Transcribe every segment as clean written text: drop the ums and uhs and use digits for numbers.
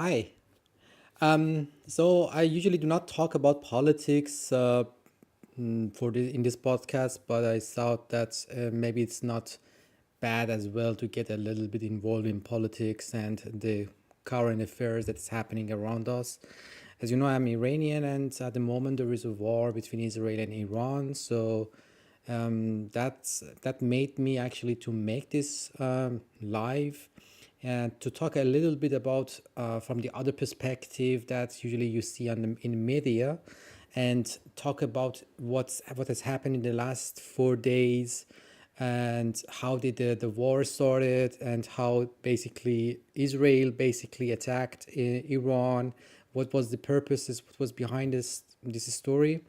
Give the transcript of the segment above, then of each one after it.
Hi. So I usually do not talk about politics in this podcast, but I thought that maybe it's not bad as well to get a little bit involved in politics and the current affairs that's happening around us. As you know, I'm Iranian, and at the moment there is a war between Israel and Iran. So that made me actually to make this live and to talk a little bit about from the other perspective that usually you see in media, and talk about what has happened in the last 4 days, and how did the war started, and how basically Israel basically attacked Iran. What was the purposes? What was behind this story?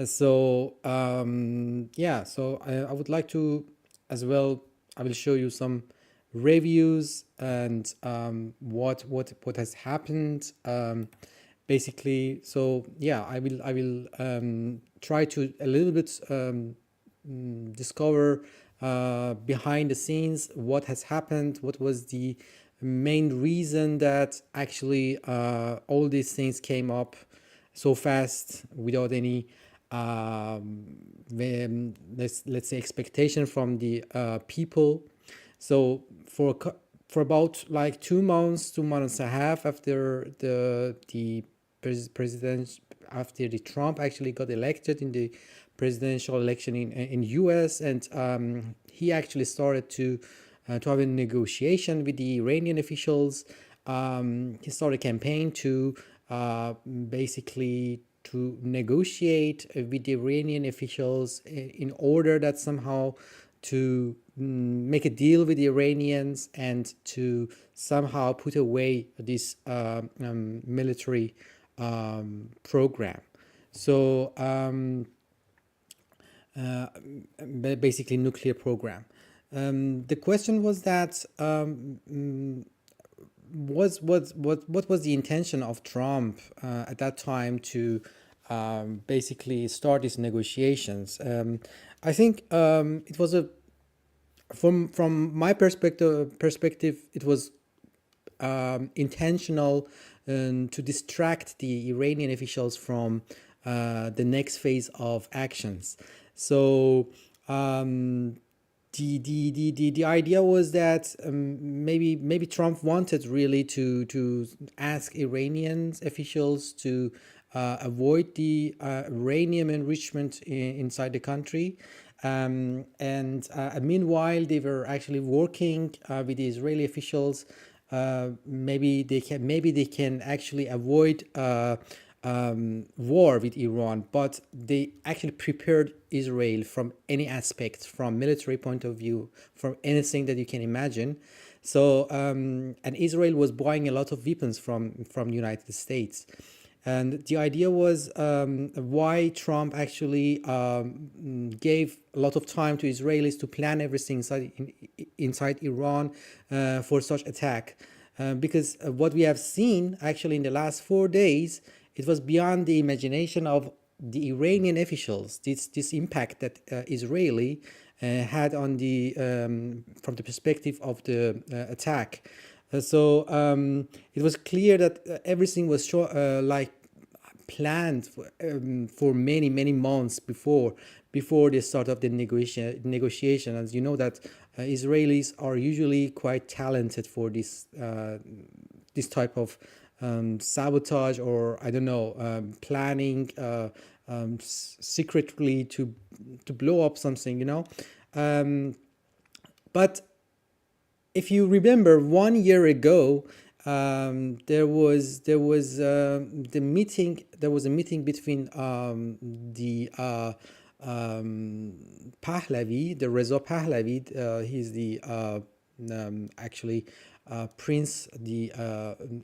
So I would like to as well. I will show you some reviews and what has happened. Basically, so yeah, I will try to a little bit discover behind the scenes what has happened, what was the main reason that actually all these things came up so fast without any let's say expectation from the people. So for about like 2 months, 2 months and a half after president, after the Trump actually got elected in the presidential election in US, and he actually started to have a negotiation with the Iranian officials. He started a campaign to basically to negotiate with the Iranian officials in order that somehow to make a deal with the Iranians and to somehow put away this military program. So basically nuclear program. The question was that what was the intention of Trump at that time to basically start these negotiations? I think it was a from my perspective it was intentional to distract the Iranian officials from the next phase of actions. So the idea was that maybe Trump wanted really to ask Iranian officials to avoid the uranium enrichment inside the country. And meanwhile, they were actually working with the Israeli officials. Maybe they can actually avoid war with Iran, but they actually prepared Israel from any aspect, from military point of view, from anything that you can imagine. So and Israel was buying a lot of weapons from the United States. And the idea was why Trump actually gave a lot of time to Israelis to plan everything inside Iran for such attack. Because what we have seen actually in the last 4 days, it was beyond the imagination of the Iranian officials. This impact that Israeli had on the from the perspective of the attack. It was clear that everything was like planned for many months before the start of the negotiation. As you know that Israelis are usually quite talented for this type of sabotage, or I don't know, planning secretly to blow up something, but if you remember 1 year ago, the meeting. There was a meeting between the Pahlavi, the Reza Pahlavi. He's the actually prince, the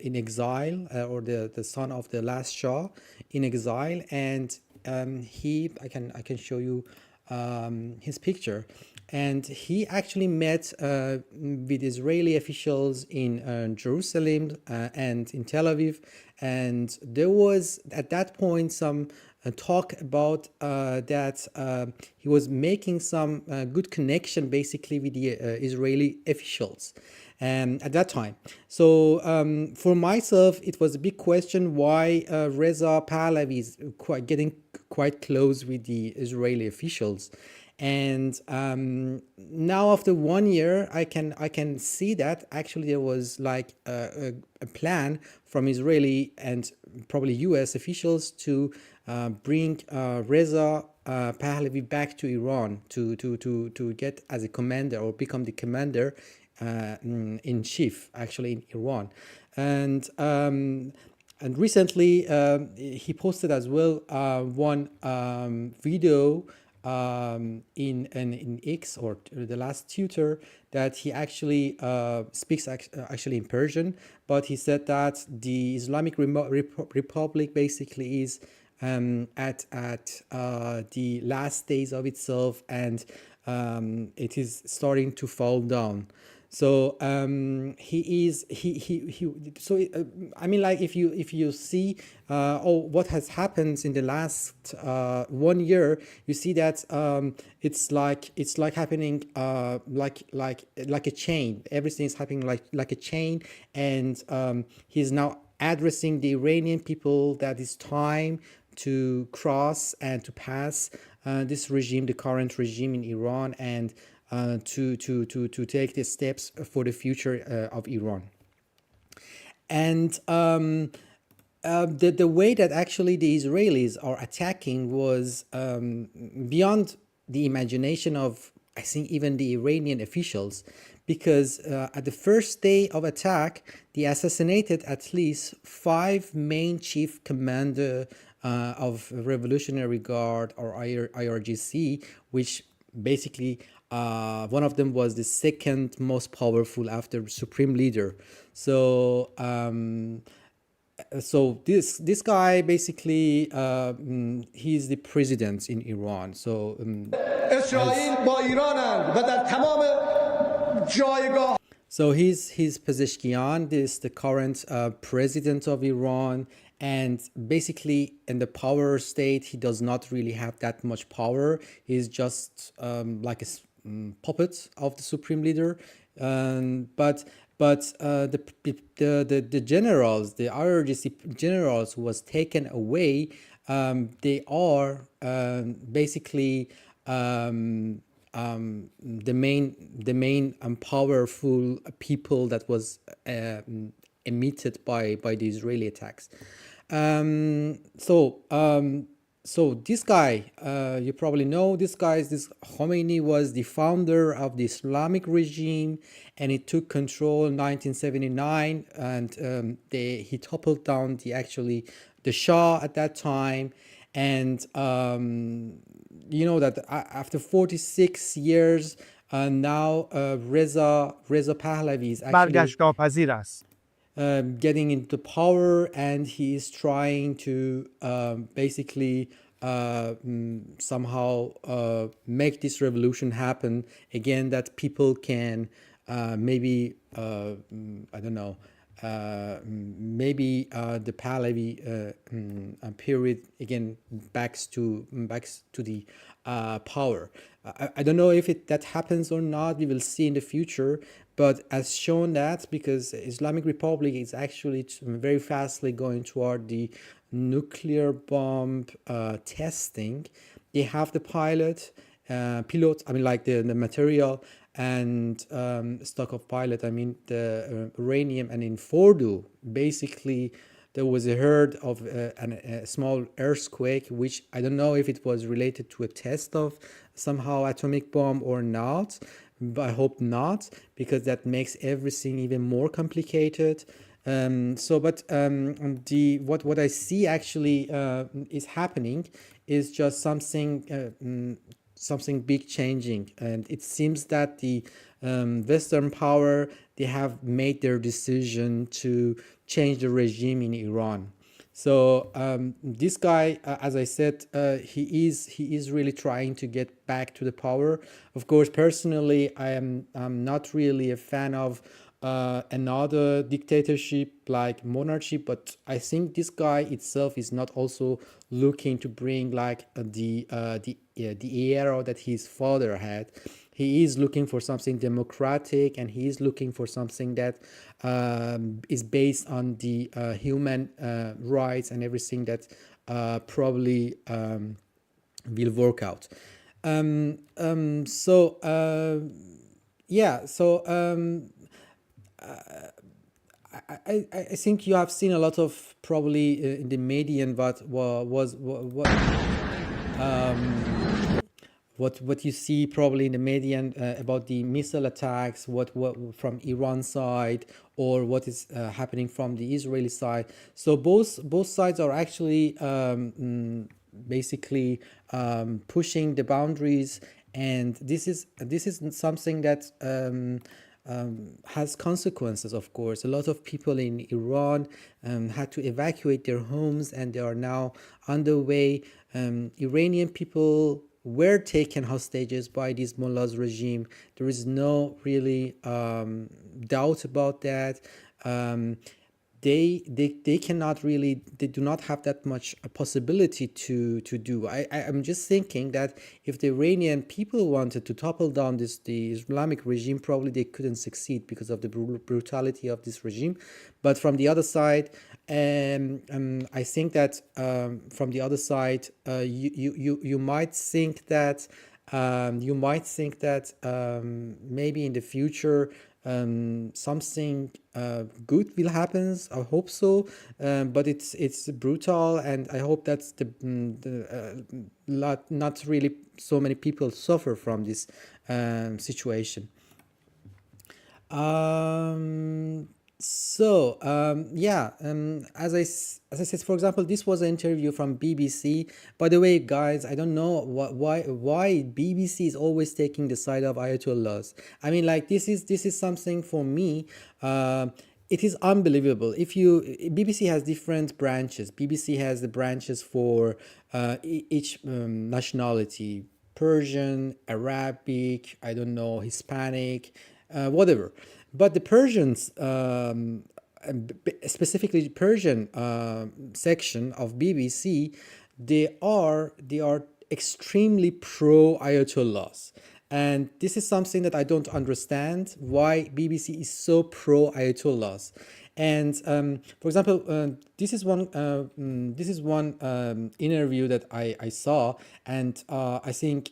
in exile, or the son of the last Shah in exile, and he I can show you his picture. and he actually met with Israeli officials in Jerusalem and in Tel Aviv, and there was at that point some talk about that he was making some good connection basically with the Israeli officials at that time. So for myself, it was a big question why Reza Pahlavi is getting quite close with the Israeli officials. And now after 1 year, I can see that actually there was like a plan from Israeli and probably U.S. officials to bring Reza Pahlavi back to Iran to get as a commander or become the commander in chief actually in Iran. And recently he posted as well one video in X or the last Twitter that he actually speaks actually in Persian, but he said that the Islamic Republic basically is at the last days of itself, and it is starting to fall down. So I mean, like if you see what has happened in the last 1 year, you see that it's like happening like a chain. Everything is happening like a chain, and he's now addressing the Iranian people that it's time to cross and to pass this regime, the current regime in Iran, and to take the steps for the future of Iran. And the way that actually the Israelis are attacking was beyond the imagination of, I think, even the Iranian officials, because at the first day of attack, they assassinated at least 5 main chief commander of Revolutionary Guard or IRGC, which basically one of them was the second most powerful after Supreme Leader. So this guy basically he's the president in Iran. So اسرائیل با ایرانند و در تمام جایگاه so he's Pezeshkian, this the current president of Iran, and basically in the power state he does not really have that much power. He's just like a puppet of the supreme leader. But the generals, the IRGC generals who was taken away, they are basically the main powerful people that was emitted by the Israeli attacks. So this guy, you probably know this guy. This Khomeini was the founder of the Islamic regime, and he took control in 1979, and he toppled down the Shah at that time, and you know that after 46 years, now Reza Pahlavi is actually برگشت ناپذیر است. getting into power, and he is trying to basically somehow make this revolution happen again, that people can maybe I don't know, maybe the Pahlavi period again backs to the power. I don't know if that happens or not. We will see in the future. But as shown that, because Islamic Republic is actually very fastly going toward the nuclear bomb testing, they have the pilots, I mean like the material and stock of pilot, I mean the uranium. And in Fordo, basically there was a herd of a small earthquake, which I don't know if it was related to a test of somehow atomic bomb or not, but I hope not, because that makes everything even more complicated. What I see actually is happening is just something big changing, and it seems that the Western power, they have made their decision to change the regime in Iran. So this guy, as I said, he is really trying to get back to the power. Of course, personally, I'm not really a fan of another dictatorship like monarchy, but I think this guy itself is not also looking to bring like the era that his father had. He is looking for something democratic, and he is looking for something that is based on the human rights and everything that probably will work out. So yeah, so I think you have seen a lot of probably in the media what you see probably in the media about the missile attacks, what from Iran side, or what is happening from the Israeli side. So both sides are actually basically pushing the boundaries, and this is something that has consequences. Of course, a lot of people in Iran had to evacuate their homes, and they are now on the way. Iranian people were taken hostages by this mullah's regime. There is no really doubt about that. They cannot really, they do not have that much possibility to do. I'm just thinking that if the Iranian people wanted to topple down the Islamic regime, probably they couldn't succeed because of the brutality of this regime. But from the other side, I think that from the other side, you might think that maybe in the future something good will happen. I hope so, but it's brutal, and I hope that's not really so many people suffer from this situation. Yeah, as I said, for example, this was an interview from BBC. By the way, guys, I don't know why BBC is always taking the side of Ayatollahs. I mean, like this is something for me. It is unbelievable. If you BBC has different branches. BBC has the branches for each nationality: Persian, Arabic, I don't know, Hispanic, whatever. But the Persians, specifically Persian section of BBC, they are extremely pro Ayatollahs. And this is something that I don't understand, why BBC is so pro Ayatollahs. And for example, this is one interview that I saw, and I think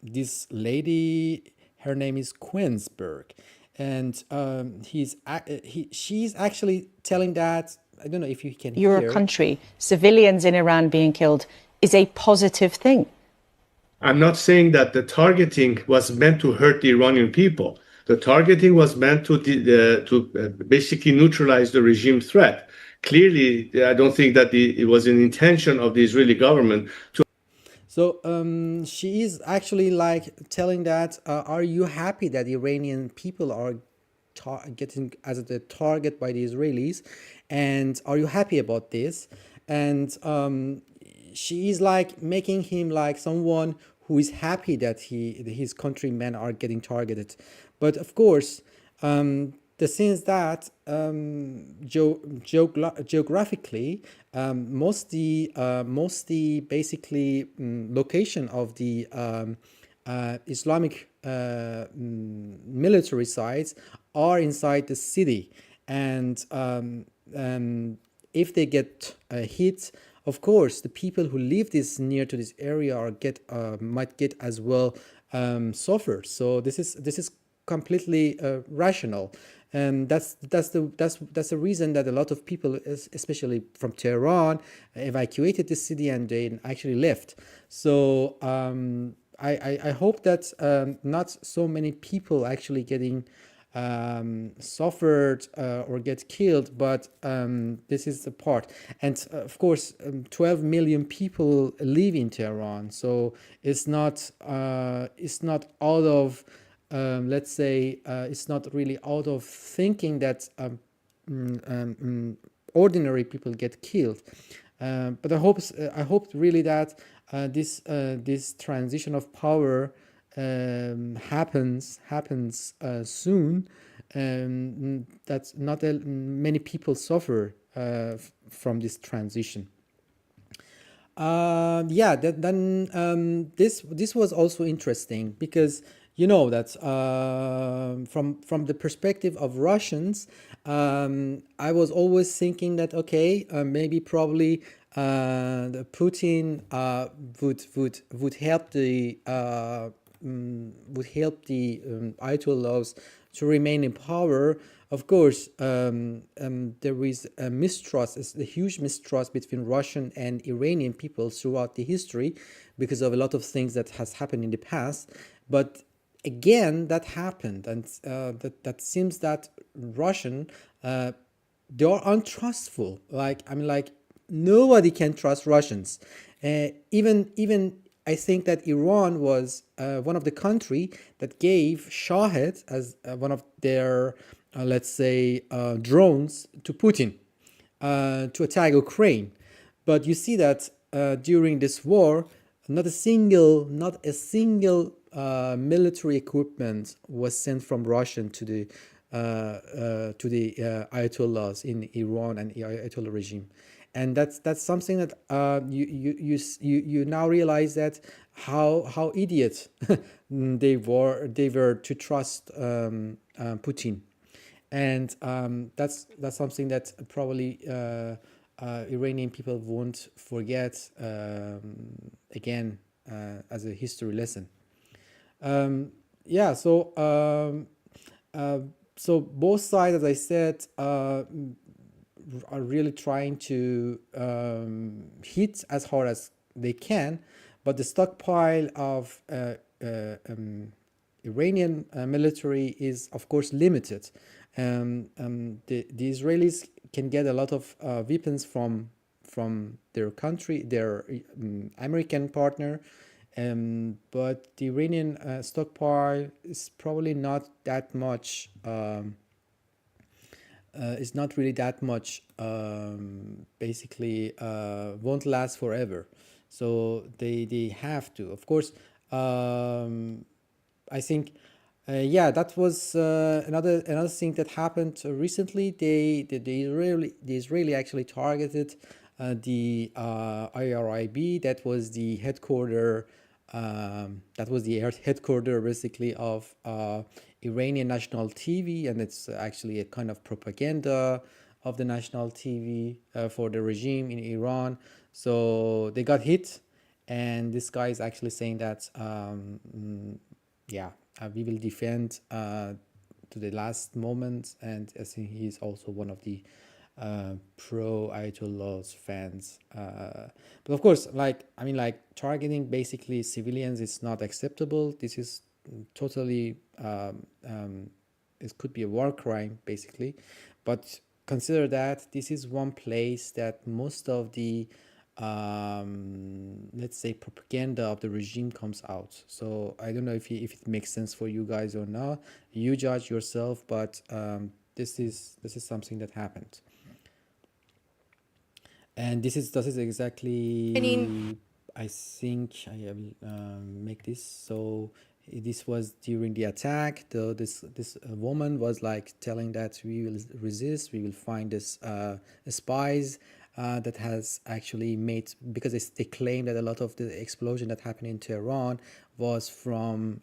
this lady, her name is Quensberg, and she's actually telling that, I don't know if you can You're a hear. country, civilians in Iran being killed is a positive thing. I'm not saying that the targeting was meant to hurt the Iranian people. The targeting was meant to basically neutralize the regime threat. Clearly, I don't think that it was an intention of the Israeli government to. So she is actually like telling that, are you happy that Iranian people are getting as the target by the Israelis, and are you happy about this? And she is like making him like someone who is happy that his countrymen are getting targeted. But of course, the thing is that geographically, most the basically location of the Islamic military sites are inside the city, and if they get hit, of course, the people who live near to this area might get as well suffer. So this is completely rational, and that's the reason that a lot of people, especially from Tehran, evacuated the city, and they actually left. So I hope that not so many people actually getting suffered or get killed, but this is the part. And of course, 12 million people live in Tehran, so it's not out of let's say it's not really out of thinking that ordinary people get killed. But I hope really that this transition of power happens soon. That not many people suffer from this transition. Yeah, then this was also interesting because you know that from the perspective of Russians, I was always thinking that okay, maybe probably the Putin would help the Ayatollahs to remain in power. Of course, there is a mistrust, a huge mistrust between Russian and Iranian people throughout the history because of a lot of things that has happened in the past. But again, that happened, and that seems that Russian they are untrustful. Like I mean, like nobody can trust Russians. Even I think that Iran was one of the country that gave Shahed as one of their let's say drones to Putin to attack Ukraine. But you see that during this war, not a single military equipment was sent from Russian to the Ayatollahs in Iran and the Ayatollah regime. And that's something that you now realize that how idiot they were to trust Putin, and that's something that probably Iranian people won't forget again as a history lesson. Yeah, so both sides, as I said, are really trying to hit as hard as they can, but the stockpile of Iranian military is, of course, limited. The Israelis can get a lot of weapons from their country, their American partner, but the Iranian stockpile is probably not that much. Is not really that much. Basically, won't last forever. So they have to, of course. I think, yeah, that was another thing that happened recently. The Israeli actually targeted the IRIB. That was the headquarter. Headquarter basically of Iranian national TV, and it's actually a kind of propaganda of the national TV for the regime in Iran. So they got hit, and this guy is actually saying that yeah, we will defend to the last moment, and I think he's also one of the pro Ayatollah's fans. But of course, like targeting basically civilians is not acceptable. This is totally it could be a war crime basically. But consider that this is one place that most of the let's say propaganda of the regime comes out. So I don't know if it makes sense for you guys or not. You judge yourself, but this is something that happened. And this is exactly, I think I will make this. So this was during the attack. This woman was like telling that we will resist, we will find this spies that has actually made, because they claim that a lot of the explosion that happened in Tehran was from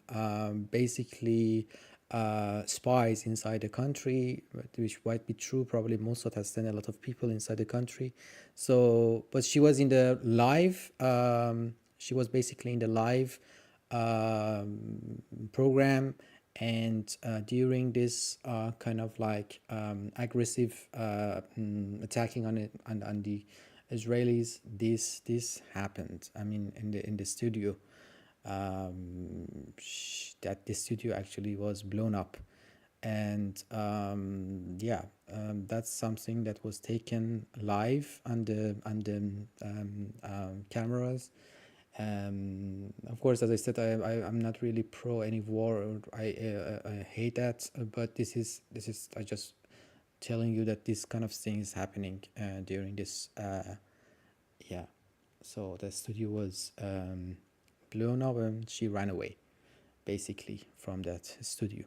basically spies inside the country, which might be true. Probably Mossad has sent a lot of people inside the country. So, but she was in the live. She was basically in the live program, and during this kind of like aggressive attacking on the Israelis, this happened. I mean, in the studio. That the studio actually was blown up, and yeah, that's something that was taken live on the cameras. Of course, as I said, I'm not really pro any war, or I hate that, but this is I just telling you that this kind of thing is happening during this. Yeah, so the studio was blown up and she ran away, basically, from that studio.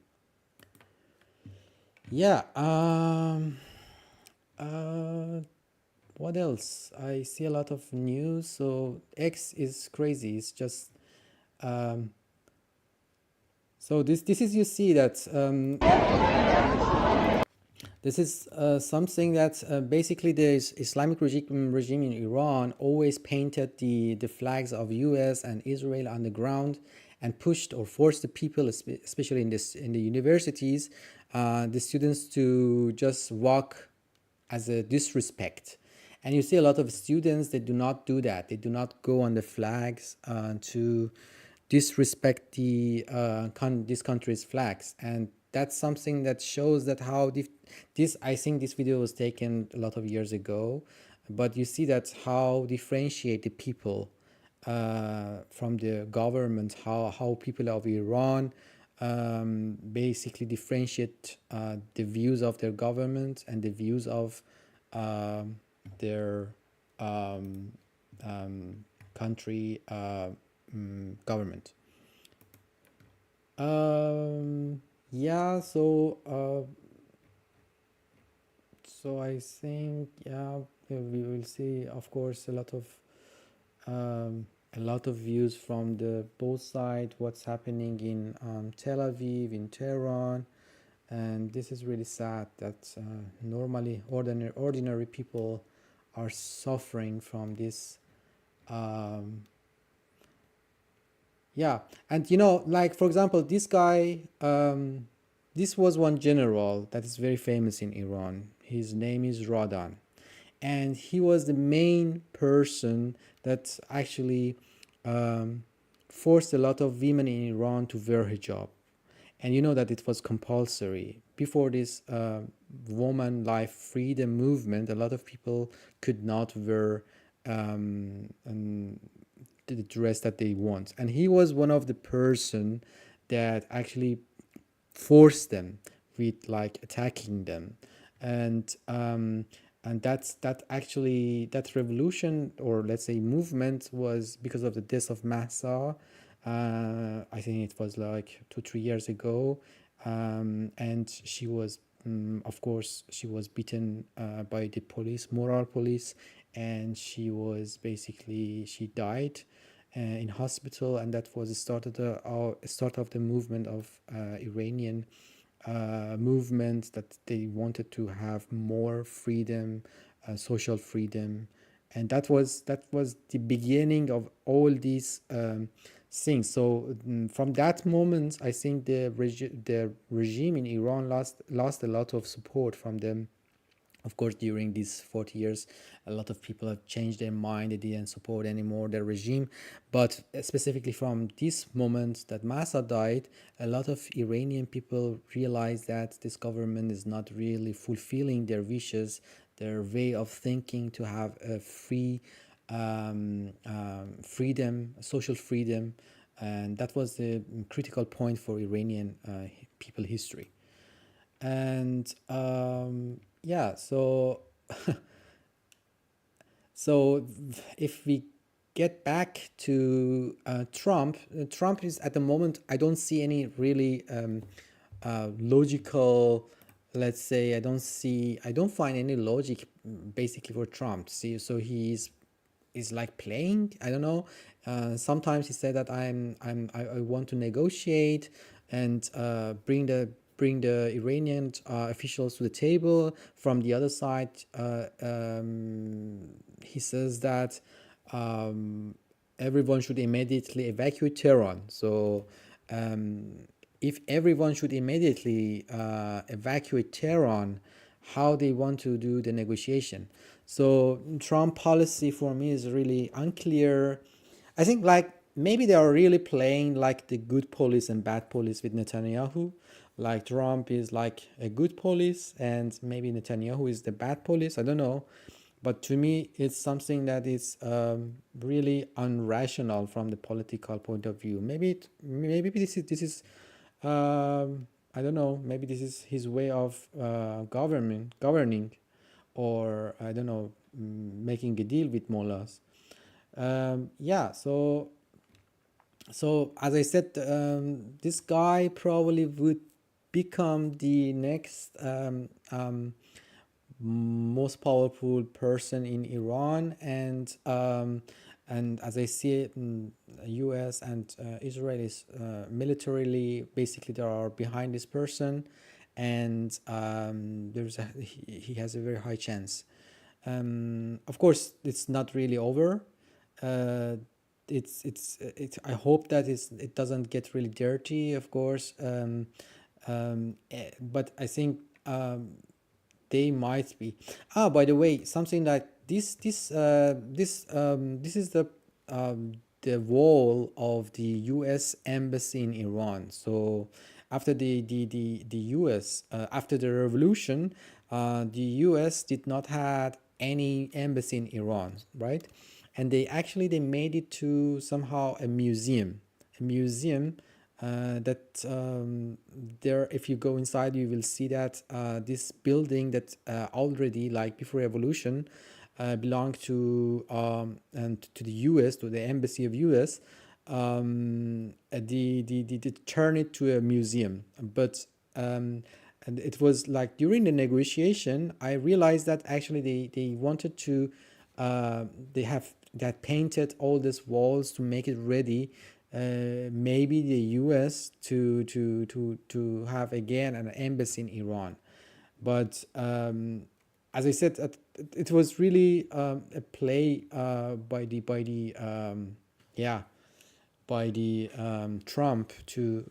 Yeah. What else? I see a lot of news. So X is crazy. It's just so this is, you see that this is something that basically the Islamic regime in Iran always painted the flags of US and Israel on the ground and pushed or forced the people, especially in the universities, the students to just walk as a disrespect. And you see a lot of students that do not do that. They do not go on the flags to disrespect this country's flags. And that's something that shows that how this, I think this video was taken a lot of years ago, but you see that how differentiate the people from the government, how people of Iran basically differentiate the views of their government and the views of their country government. Yeah, so I think, yeah, we will see, of course, a lot of views from the both sides, what's happening in Tel Aviv, in Tehran, and this is really sad that normally ordinary people are suffering from this. Yeah, and like for example, this guy, this was one general that is very famous in Iran. His name is Radan, and he was the main person that actually forced a lot of women in Iran to wear hijab. And you know that it was compulsory. Before this woman life freedom movement, a lot of people could not wear the dress that they want. And he was one of the person that actually forced them with like attacking them. And that revolution, or let's say movement, was because of the death of Mahsa. I think it was like 2-3 years ago, and she was, of course, she was beaten by the police, moral police, and she died in hospital, and that was the start of the movement of Iranian movement, that they wanted to have more freedom, social freedom, and that was the beginning of all these things. So from that moment, I think the regime in Iran lost a lot of support from them. Of course, during these 40 years, a lot of people have changed their mind. They didn't support anymore their regime. But specifically from this moment that Mahsa died, a lot of Iranian people realized that this government is not really fulfilling their wishes, their way of thinking to have a free freedom, social freedom. And that was the critical point for Iranian people history. And yeah, so so if we get back to Trump is at the moment, I don't see any really logical, let's say, I don't find any logic basically for Trump. See, so he's like playing, I don't know. Sometimes he said that I want to negotiate and bring the Iranian officials to the table. From the other side, he says that everyone should immediately evacuate Tehran. So if everyone should immediately evacuate Tehran, how they want to do the negotiation? So Trump policy for me is really unclear. I think like maybe they are really playing like the good police and bad police with Netanyahu. Like Trump is like a good police and maybe Netanyahu is the bad police. I don't know. But to me, it's something that is really unrational from the political point of view. Maybe this is I I don't know. Maybe this is his way of governing, or I don't know, making a deal with mullahs. Yeah. So as I said, this guy probably would become the next most powerful person in Iran, and as I see it, U.S. and Israel is militarily basically they are behind this person, and he has a very high chance. Of course, it's not really over. Uh, it's I hope that it doesn't get really dirty, of course. But I think they might be. Ah, by the way, something like this is the wall of the U.S. embassy in Iran. So after the U.S. After the revolution, the U.S. did not had any embassy in Iran, right? And they made it to somehow a museum that there, if you go inside, you will see that this building that already like before revolution belonged to and to the U.S., to the embassy of U.S. The turn it to a museum, but and it was like during the negotiation, I realized that actually they wanted to they have that painted all these walls to make it ready. Maybe the U.S. to have again an embassy in Iran, but as I said, it was really a play yeah by the Trump to,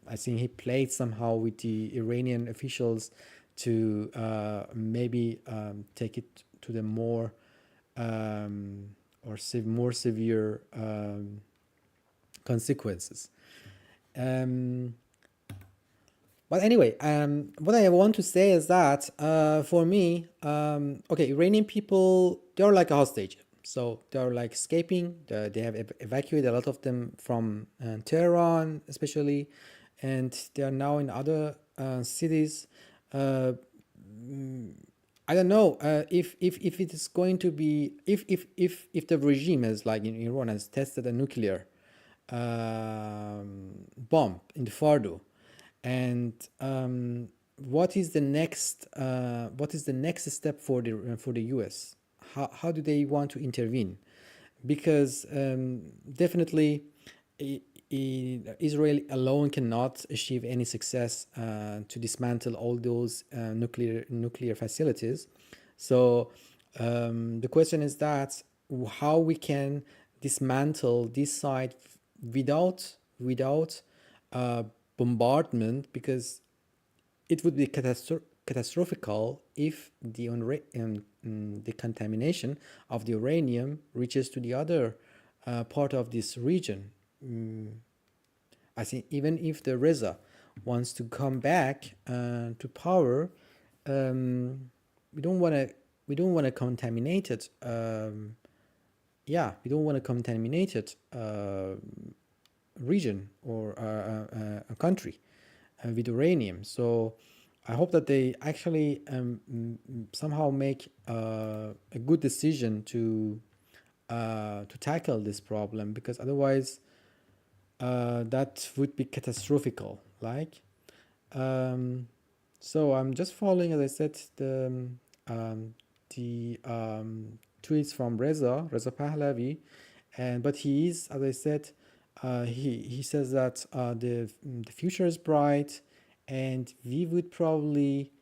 I think he played somehow with the Iranian officials to maybe take it to the more more severe consequences. Um, but anyway, what I want to say is that for me, okay, Iranian people, they're like a hostage. So they're like escaping. They have evacuated a lot of them from Tehran, especially, and they are now in other cities. Uh, I don't know if it is going to be if the regime is like in Iran has tested a nuclear bomb in the Fardo, and what is the next step for the U.S. How do they want to intervene? Because definitely Israel alone cannot achieve any success to dismantle all those nuclear facilities. So the question is that how we can dismantle this site without bombardment, because it would be catastrophical if the contamination of the uranium reaches to the other part of this region. I think even if the Reza wants to come back to power, we don't want to contaminate it. Yeah, we don't want a contaminated region or a country with uranium. So I hope that they actually somehow make a good decision to tackle this problem, because otherwise that would be catastrophical. Like, so I'm just following, as I said, the tweets from Reza Pahlavi, but he is, as I said, he says that the future is bright, and we would probably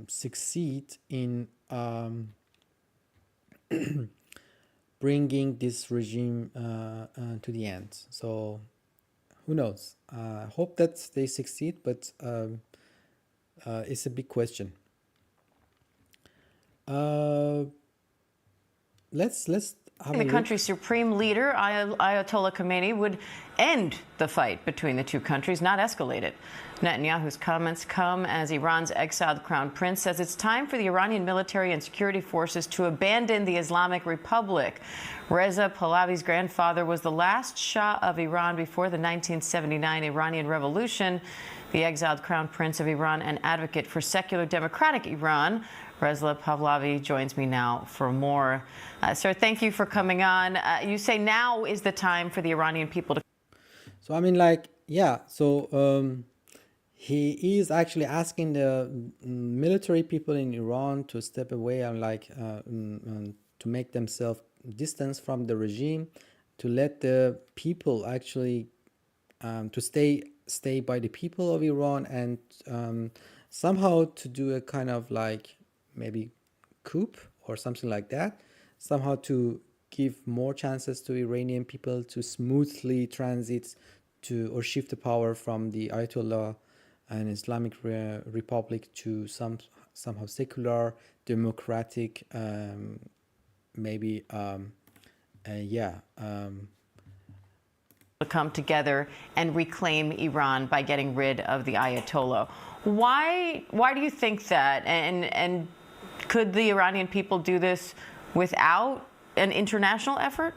succeed in bringing this regime to the end. So who knows? I hope that they succeed, but it's a big question. Let's have a The look. country's supreme leader, Ayatollah Khamenei, would end the fight between the two countries, not escalate it. Netanyahu's comments come as Iran's exiled crown prince says it's time for the Iranian military and security forces to abandon the Islamic Republic. Reza Pahlavi's grandfather was the last Shah of Iran before the 1979 Iranian Revolution. The exiled crown prince of Iran and advocate for secular democratic Iran, Reza Pahlavi, joins me now for more. Sir, thank you for coming on. You say now is the time for the Iranian people to. So I mean, like, yeah. So he is actually asking the military people in Iran to step away and to make themselves distance from the regime, to let the people actually to stay by the people of Iran, and somehow to do a kind of like maybe coup or something like that, somehow to give more chances to Iranian people to smoothly transit to or shift the power from the Ayatollah and Islamic Republic to somehow secular, democratic, maybe come together and reclaim Iran by getting rid of the Ayatollah. Why do you think that? And could the Iranian people do this without an international effort?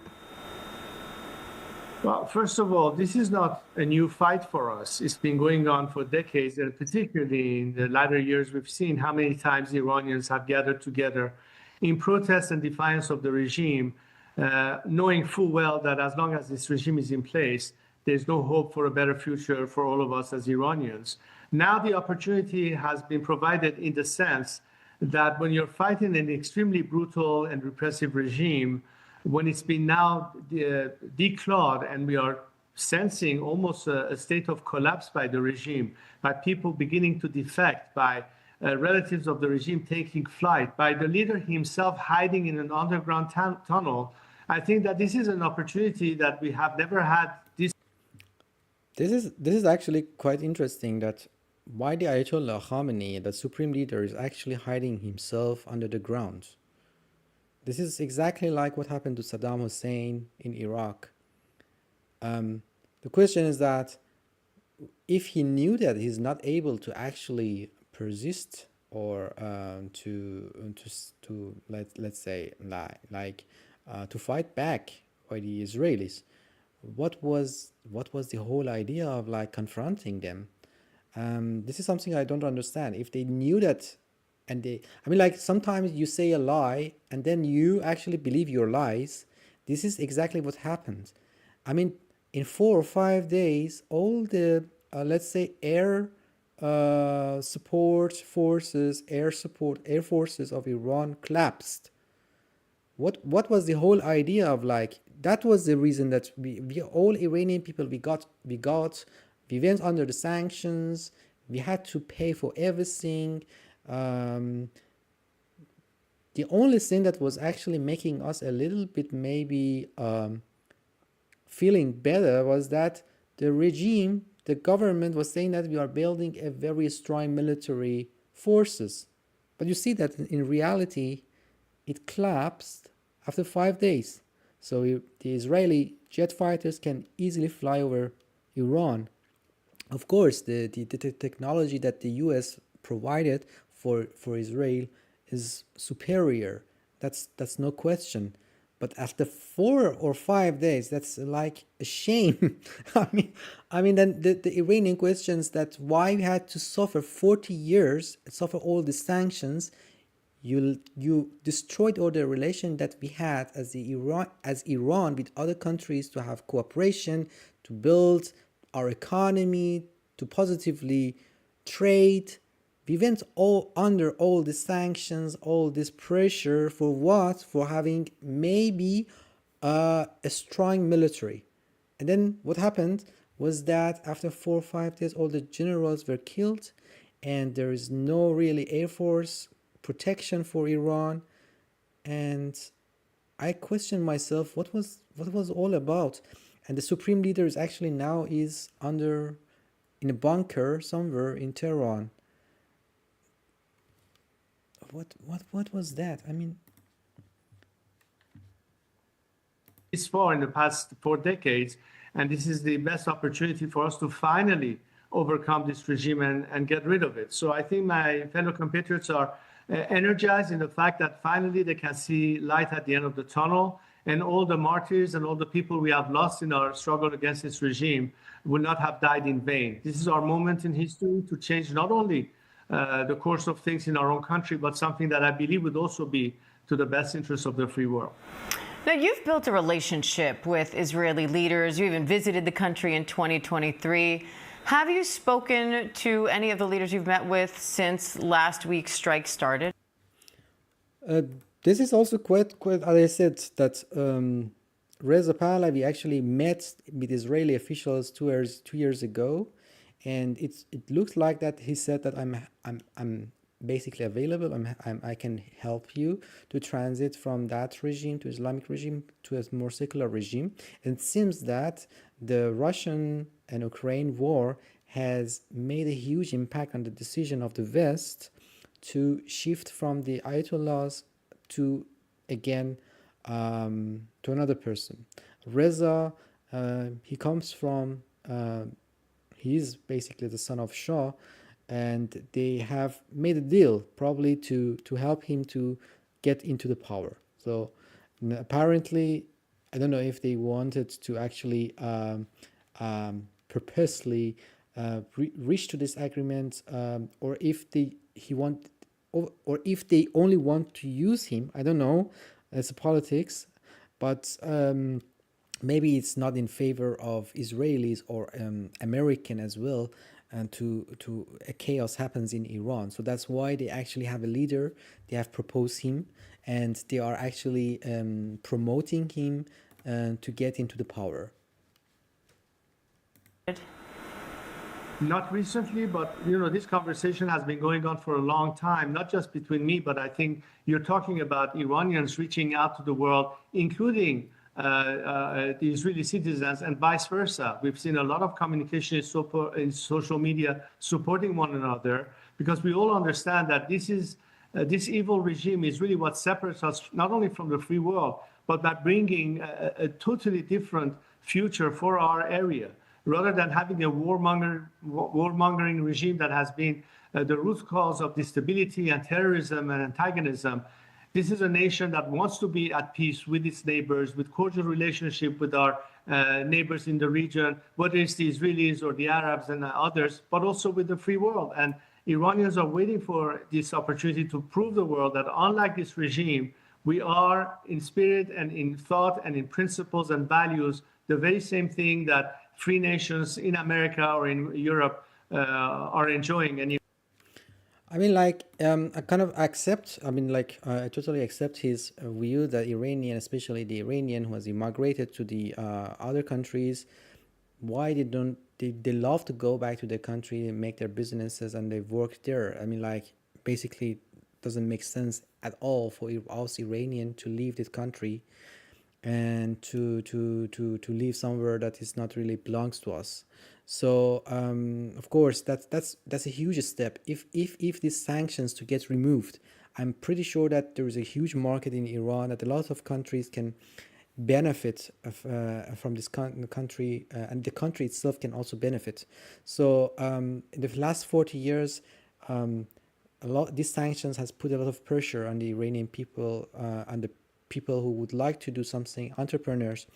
Well, first of all, this is not a new fight for us. It's been going on for decades, and particularly in the latter years, we've seen how many times the Iranians have gathered together in protest and defiance of the regime, knowing full well that as long as this regime is in place, there's no hope for a better future for all of us as Iranians. Now the opportunity has been provided in the sense that when you're fighting an extremely brutal and repressive regime, when it's been now declawed and we are sensing almost a state of collapse by the regime, by people beginning to defect, by relatives of the regime taking flight, by the leader himself hiding in an underground tunnel, I think that this is an opportunity that we have never had. This is actually quite interesting, that why the Ayatollah Khamenei, the supreme leader, is actually hiding himself under the ground. This is exactly like what happened to Saddam Hussein in Iraq. The question is that if he knew that he's not able to actually persist or let's say to fight back by the Israelis, what was the whole idea of like confronting them? This is something I don't understand. If they knew that, and I mean, like, sometimes you say a lie and then you actually believe your lies. This is exactly what happened. I mean, in 4 or 5 days, all the let's say air support forces, air forces of Iran collapsed. What was the whole idea of, like, that was the reason that we all Iranian people, we went under the sanctions, we had to pay for everything. The only thing that was actually making us a little bit maybe feeling better was that the regime, the government was saying that we are building a very strong military forces. But you see that in reality, it collapsed after 5 days. So the Israeli jet fighters can easily fly over Iran. Of course, the technology that the US provided for Israel is superior. That's no question. But after 4 or 5 days, that's like a shame. I mean, then the Iranian questions that why we had to suffer 40 years, suffer all the sanctions. You destroyed all the relation that we had as Iran with other countries, to have cooperation, to build our economy, to positively trade. We went all under all the sanctions, all this pressure for what? For having maybe a strong military. And then what happened was that after 4 or 5 days, all the generals were killed, and there is no really air force protection for Iran. And I question myself, what was all about? And the supreme leader is actually now is in a bunker somewhere in Tehran. What was that? I mean, this far in the past 4 decades, and this is the best opportunity for us to finally overcome this regime and get rid of it. So I think my fellow compatriots are energized in the fact that finally they can see light at the end of the tunnel, and all the martyrs and all the people we have lost in our struggle against this regime will not have died in vain. This is our moment in history to change not only the course of things in our own country, but something that I believe would also be to the best interest of the free world. Now, you've built a relationship with Israeli leaders. You even visited the country in 2023. Have you spoken to any of the leaders you've met with since last week's strike started? This is also quite, as I said, that Reza Pahlavi actually met with Israeli officials 2 years ago, and it looks like that he said that I'm basically available. I can help you to transit from that regime to Islamic regime to a more secular regime. And it seems that the Russian and Ukraine war has made a huge impact on the decision of the West to shift from the Ayatollahs to again to another person. Reza, he comes from he's basically the son of Shah, and they have made a deal probably to help him to get into the power. So apparently, I don't know if they wanted to actually purposely reach to this agreement, or if they only want to use him. I don't know. It's politics, but maybe it's not in favor of Israelis or American as well, and to a chaos happens in Iran. So that's why they actually have a leader. They have proposed him, and they are actually promoting him to get into the power. Not recently, but this conversation has been going on for a long time, not just between me, but I think you're talking about Iranians reaching out to the world, including the Israeli citizens and vice versa. We've seen a lot of communication in social media supporting one another, because we all understand that this evil regime is really what separates us not only from the free world, but by bringing a totally different future for our area. Rather than having a warmongering regime that has been the root cause of instability and terrorism and antagonism, this is a nation that wants to be at peace with its neighbors, with cordial relationship with our neighbors in the region, whether it's the Israelis or the Arabs and others, but also with the free world. And Iranians are waiting for this opportunity to prove the world that unlike this regime, we are in spirit and in thought and in principles and values the very same thing that free nations in America or in Europe are enjoying. And I mean, like, I kind of accept, I totally accept his view that Iranian, especially the Iranian who has immigrated to the other countries, why they love to go back to their country and make their businesses and they work there. I mean, like, basically doesn't make sense at all for us Iranian to leave this country and to live somewhere that is not really belongs to us. So of course that's a huge step. If these sanctions to get removed, I'm pretty sure that there is a huge market in Iran, that a lot of countries can benefit from this country, and the country itself can also benefit. So in the last 40 years, these sanctions has put a lot of pressure on the Iranian people, and the people who would like to do something, entrepreneurs,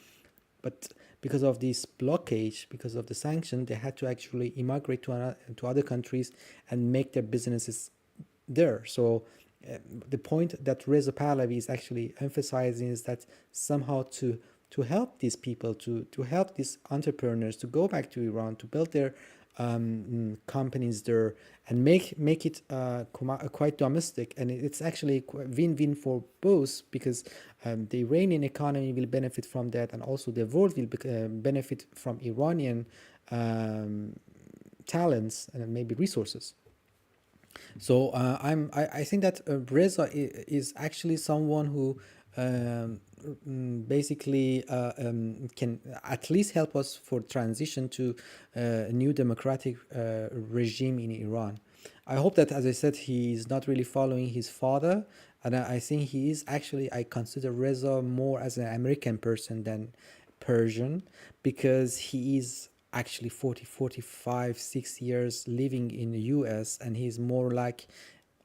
but because of this blockage, because of the sanction, they had to actually immigrate to other countries and make their businesses there. So the point that Reza Pahlavi is actually emphasizing is that somehow to help these people, to help these entrepreneurs to go back to Iran, to build their companies there and make it quite domestic, and it's actually win-win for both, because the Iranian economy will benefit from that, and also the world will benefit from Iranian talents and maybe resources. So I think that Reza is actually someone who basically can at least help us for transition to a new democratic regime in Iran. I hope that, as I said, he is not really following his father, And I think he is actually, I consider Reza more as an American person than Persian, because he is actually 40, 45, 6 years living in the US, and he's more like,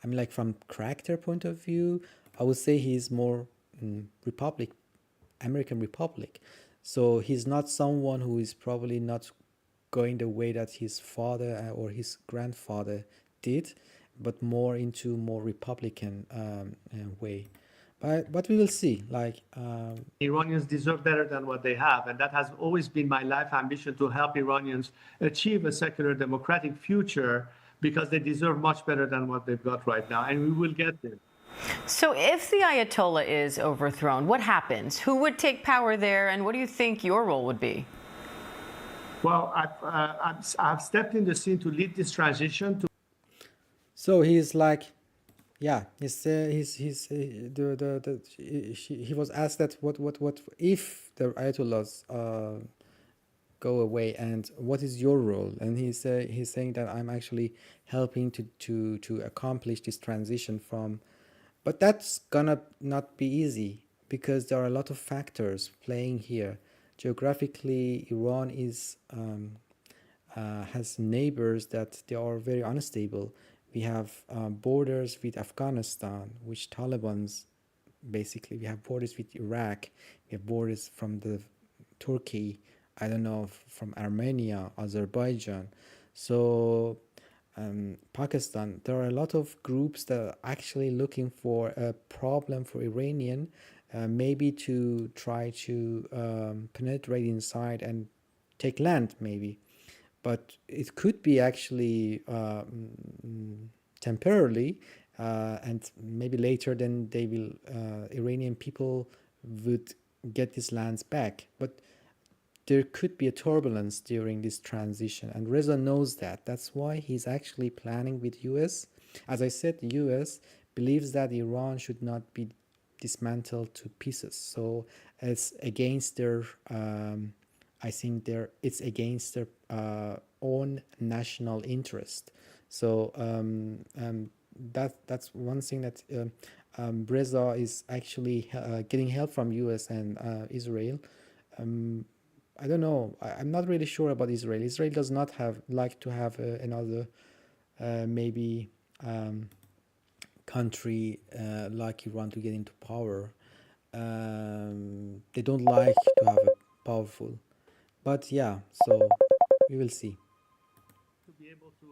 I mean, like from character point of view, I would say he's more Republic, American Republic. So he's not someone who is probably not going the way that his father or his grandfather did, but more into more Republican way. But we will see. Like Iranians deserve better than what they have. And that has always been my life ambition, to help Iranians achieve a secular democratic future, because they deserve much better than what they've got right now. And we will get there. So if the Ayatollah is overthrown, what happens? Who would take power there, and what do you think your role would be? Well, I've stepped in the scene to lead this transition. So he's like, yeah, he was asked that what if the Ayatollahs go away, and what is your role? And he's saying that I'm actually helping to accomplish this transition from, but that's gonna not be easy, because there are a lot of factors playing here. Geographically, Iran is has neighbors that they are very unstable. We have borders with Afghanistan, which Taliban's basically. We have borders with Iraq. We have borders from the Turkey. I don't know, from Armenia, Azerbaijan. So Pakistan. There are a lot of groups that are actually looking for a problem for Iranian, maybe to try to penetrate inside and take land, maybe. But it could be actually temporarily, and maybe later then they will, Iranian people would get these lands back. But there could be a turbulence during this transition, and Reza knows that. That's why he's actually planning with US. As I said, the US believes that Iran should not be dismantled to pieces. So it's against their I think it's against their own national interest. So that's one thing that Reza is actually getting help from US and Israel. I don't know. I'm not really sure about Israel. Israel does not like to have another maybe country like Iran to get into power. They don't like to have a powerful. But yeah, so we will see. To be able to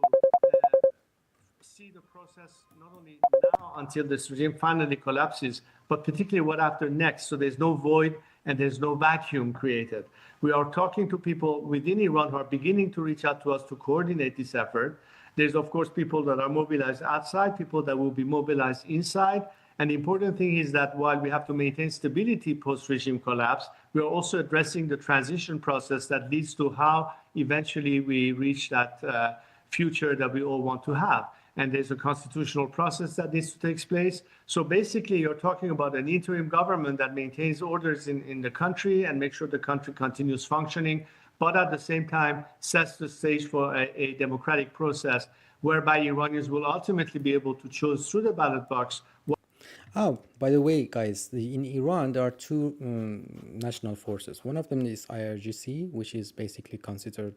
see the process not only now until this regime finally collapses, but particularly what after next. So there's no void and there's no vacuum created. We are talking to people within Iran who are beginning to reach out to us to coordinate this effort. There's, of course, people that are mobilized outside, people that will be mobilized inside. And the important thing is that while we have to maintain stability post-regime collapse, we are also addressing the transition process that leads to how eventually we reach that future that we all want to have. And there's a constitutional process that needs to take place. So basically, you're talking about an interim government that maintains orders in the country and makes sure the country continues functioning, but at the same time sets the stage for a democratic process whereby Iranians will ultimately be able to choose through the ballot box. Oh, by the way, guys, in Iran, there are two national forces. One of them is IRGC, which is basically considered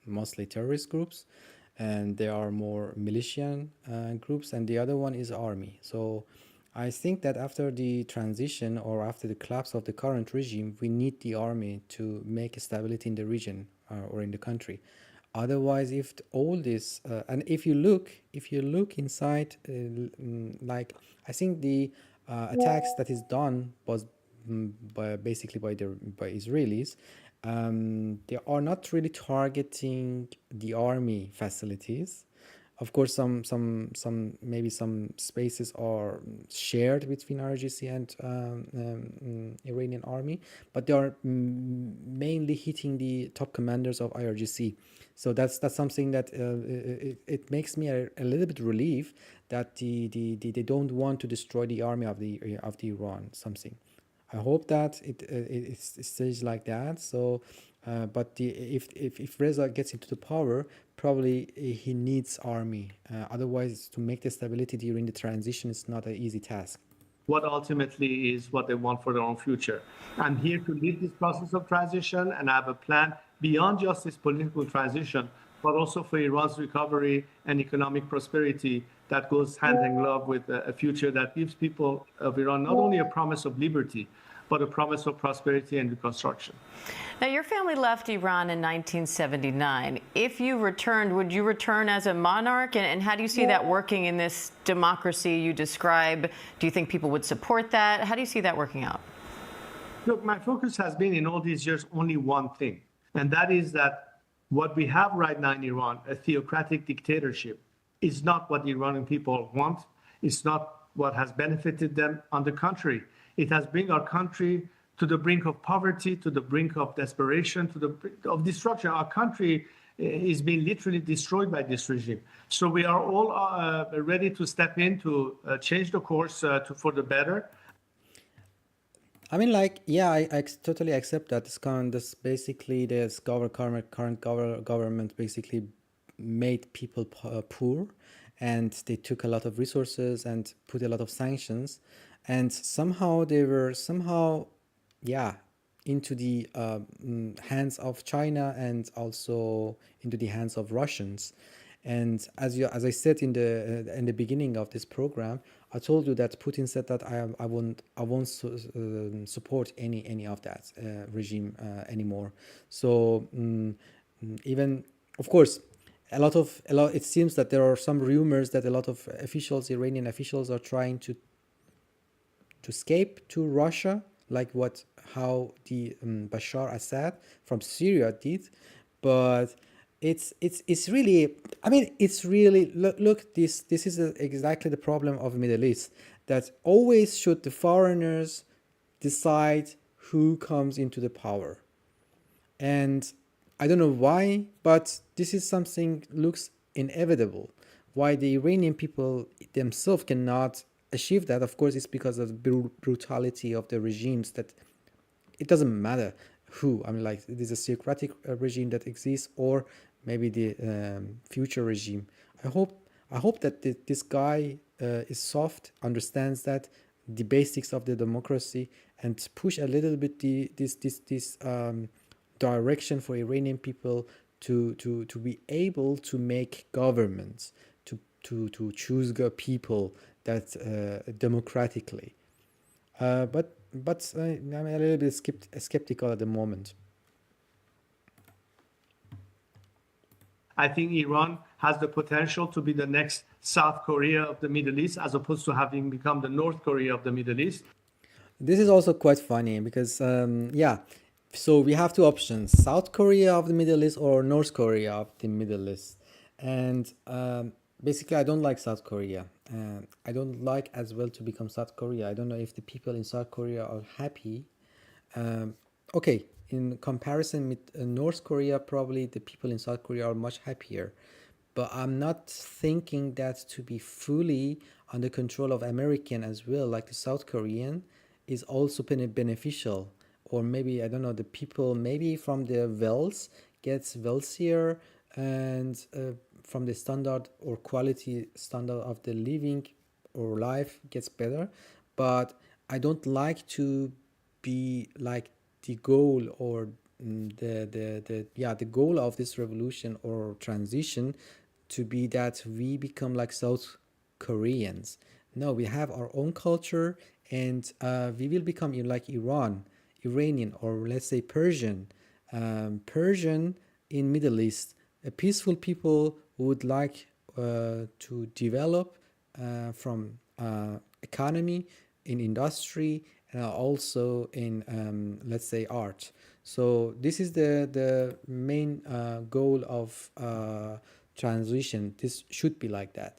mostly terrorist groups, and there are more militian groups, and the other one is army. So I think that after the transition or after the collapse of the current regime, we need the army to make stability in the region or in the country. Otherwise, if all this and if you look inside, like I think the attacks that is done was basically by Israelis. They are not really targeting the army facilities. Of course, some maybe some spaces are shared between RGC and Iranian army, but they are mainly hitting the top commanders of IRGC. So that's something that it makes me a little bit relieved that they don't want to destroy the army of the Iran. Something. I hope that it stays like that. So, but if Reza gets into the power, probably he needs army. Otherwise, to make the stability during the transition is not an easy task. what ultimately is what they want for their own future. I'm here to lead this process of transition, and I have a plan beyond just this political transition, but also for Iran's recovery and economic prosperity that goes hand in glove with a future that gives people of Iran not only a promise of liberty, but a promise of prosperity and reconstruction. Now, your family left Iran in 1979. If you returned, would you return as a monarch? And how do you see that working in this democracy you describe? Do you think people would support that? How do you see that working out? Look, my focus has been in all these years only one thing, and that is that what we have right now in Iran, a theocratic dictatorship, is not what the Iranian people want. It's not what has benefited them. On the contrary, it has bring our country to the brink of poverty, to the brink of desperation, to the brink of destruction. Our country is being literally destroyed by this regime. So we are all ready to step in to change the course for the better. I mean, like, yeah, I totally accept that. This basically, this current government basically made people poor, and they took a lot of resources and put a lot of sanctions, and somehow they were yeah, into the hands of China and also into the hands of Russians. And as I said in the beginning of this program, I told you that Putin said that I won't support any of that regime anymore. So even, of course, a lot. It seems that there are some rumors that a lot of Iranian officials, are trying to escape to Russia, like how the Bashar Assad from Syria did. But it's really, I mean, it's really, look, this is exactly the problem of the Middle East, that always should the foreigners decide who comes into the power. And I don't know why, but this is something looks inevitable. Why the Iranian people themselves cannot achieve that? Of course, it's because of the brutality of the regimes, that it doesn't matter who. I mean, like, it is a theocratic regime that exists, or maybe the future regime. I hope that this guy is soft, understands that the basics of the democracy, and push a little bit this direction for Iranian people to be able to make governments, to choose people that democratically. But I'm a little bit skeptical at the moment. I think Iran has the potential to be the next South Korea of the Middle East, as opposed to having become the North Korea of the Middle East. This is also quite funny because, yeah, so we have two options: South Korea of the Middle East or North Korea of the Middle East. And basically, I don't like South Korea. I don't like as well to become South Korea. I don't know if the people in South Korea are happy. Okay, in comparison with North Korea, probably the people in South Korea are much happier. But I'm not thinking that to be fully under control of American as well, like the South Korean, is also beneficial. Or maybe, I don't know, the people maybe from the wealth gets wealthier, and from the standard or quality standard of the living or life gets better. But I don't like to be like the goal, or the goal of this revolution or transition to be that we become like South Koreans. No, we have our own culture, and we will become like Iranian, or let's say Persian in Middle East, a peaceful people who would like to develop from economy, in industry, and also in let's say art. So this is the main goal of transition. This should be like that.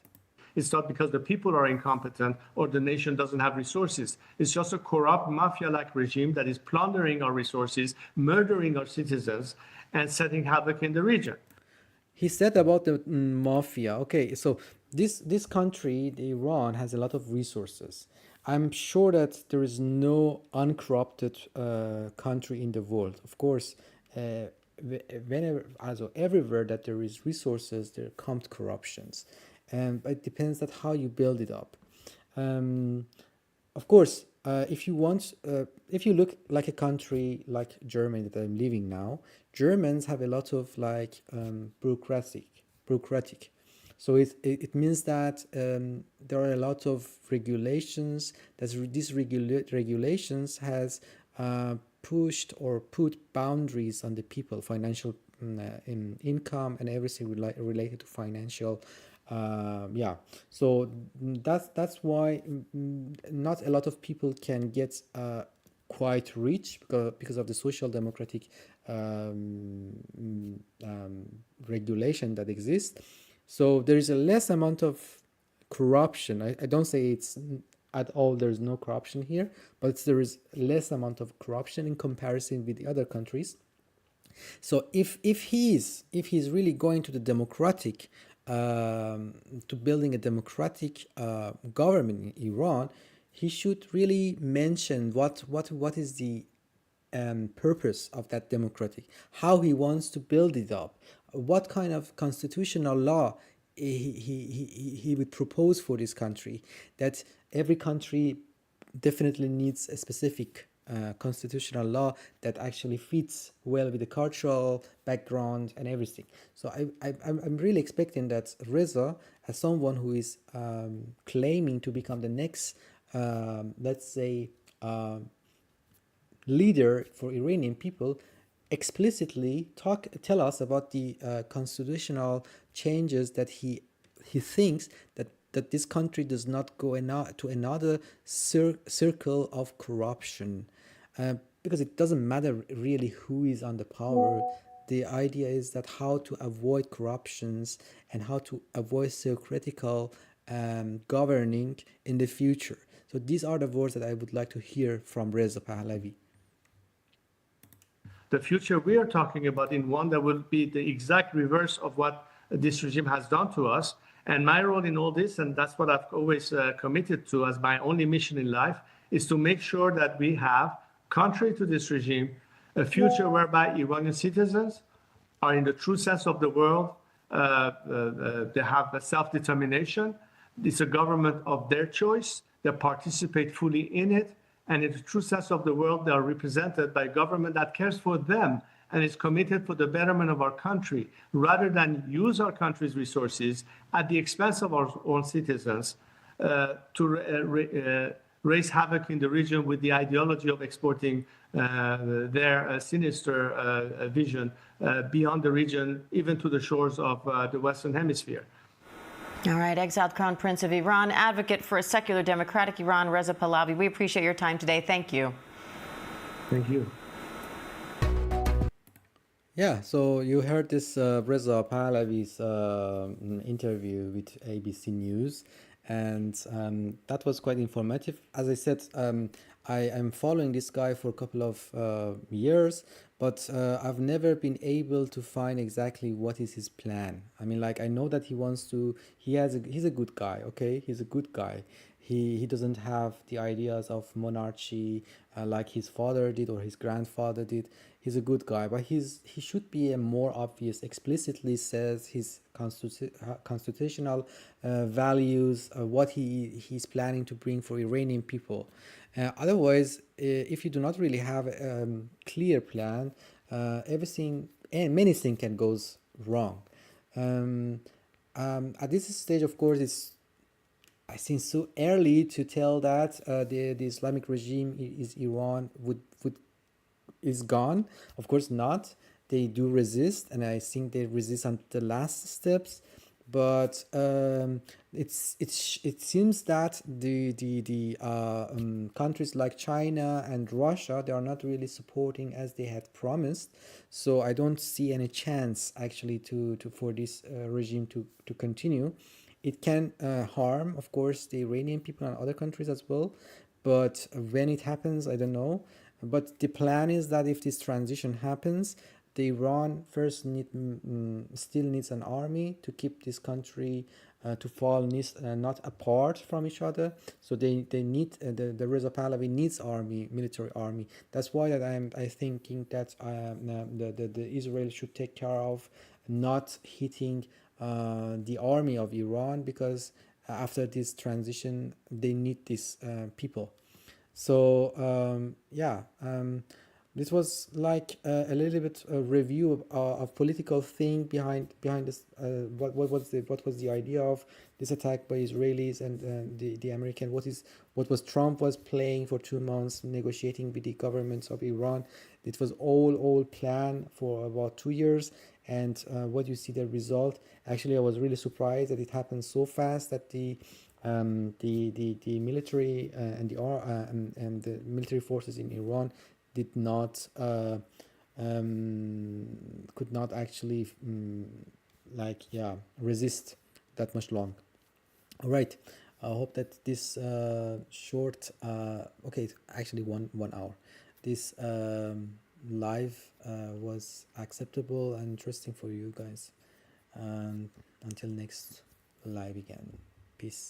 It's not because the people are incompetent or the nation doesn't have resources. It's just a corrupt mafia-like regime that is plundering our resources, murdering our citizens, and setting havoc in the region. He said about the mafia. Okay, so this country, Iran, has a lot of resources. I'm sure that there is no uncorrupted country in the world. Of course, everywhere that there is resources, there comes corruptions. But it depends on how you build it up. of course, if you want, if you look like a country like Germany that I'm living now, Germans have a lot of like bureaucratic. So it means that there are a lot of regulations. These regulations has pushed or put boundaries on the people, financial income and everything related to financial. Yeah, so that's why not a lot of people can get quite rich because of the social democratic regulation that exists. So there is a less amount of corruption. I don't say it's at all there's no corruption here, but there is less amount of corruption in comparison with the other countries. So if he's really going to the democratic to building a democratic government in Iran, he should really mention what is the purpose of that democratic, how he wants to build it up, what kind of constitutional law he would propose for this country. That every country definitely needs a specific constitutional law that actually fits well with the cultural background and everything. So I'm really expecting that Reza, as someone who is claiming to become the next, let's say, leader for Iranian people, explicitly tell us about the constitutional changes that he thinks that this country does not go to another circle of corruption, because it doesn't matter really who is on the power. The idea is that how to avoid corruptions and how to avoid theocratical governing in the future. So these are the words that I would like to hear from Reza Pahlavi. The future we are talking about in one that will be the exact reverse of what this regime has done to us. And my role in all this, and that's what I've always committed to as my only mission in life, is to make sure that we have, contrary to this regime, a future whereby Iranian citizens are in the true sense of the word. They have a self-determination. It's a government of their choice. They participate fully in it. And in the true sense of the word, they are represented by a government that cares for them and is committed for the betterment of our country, rather than use our country's resources at the expense of our own citizens to raise havoc in the region with the ideology of exporting their sinister vision beyond the region, even to the shores of the Western Hemisphere. All right, exiled Crown Prince of Iran, advocate for a secular democratic Iran, Reza Pahlavi. We appreciate your time today. Thank you. Thank you. Yeah, so you heard this Reza Pahlavi's interview with ABC News, and that was quite informative. As I said, I am following this guy for a couple of years, but I've never been able to find exactly what is his plan. I mean, like, I know that he's a good guy, okay? He's a good guy. He doesn't have the ideas of monarchy like his father did or his grandfather did. He's a good guy, but he should be a more obvious, explicitly says his constitutional values, what he's planning to bring for Iranian people. Otherwise, if you do not really have a clear plan, everything and many things can goes wrong. At this stage, of course, it's I think so early to tell that the Islamic regime is Iran is gone. Of course not. They do resist, and I think they resist on the last steps. But it seems that the countries like China and Russia, they are not really supporting as they had promised. So I don't see any chance actually for this regime to continue. It can harm, of course, the Iranian people and other countries as well. But when it happens, I don't know. But the plan is that if this transition happens, the Iran first still needs an army to keep this country to fall not apart from each other. So they need the Reza Pahlavi needs military army. That's why that I thinking that the Israel should take care of not hitting the army of Iran, because after this transition they need these people. So yeah, this was like a little bit a review of political thing behind this. What was the idea of this attack by Israelis and the American? What was Trump was playing for 2 months, negotiating with the governments of Iran. It was all planned for about 2 years, and what you see the result. Actually, I was really surprised that it happened so fast that the military and the military forces in Iran did not could not actually like resist that much long. All right. I hope that this short okay, it's actually one hour. This live was acceptable and interesting for you guys. And until next live again. Peace.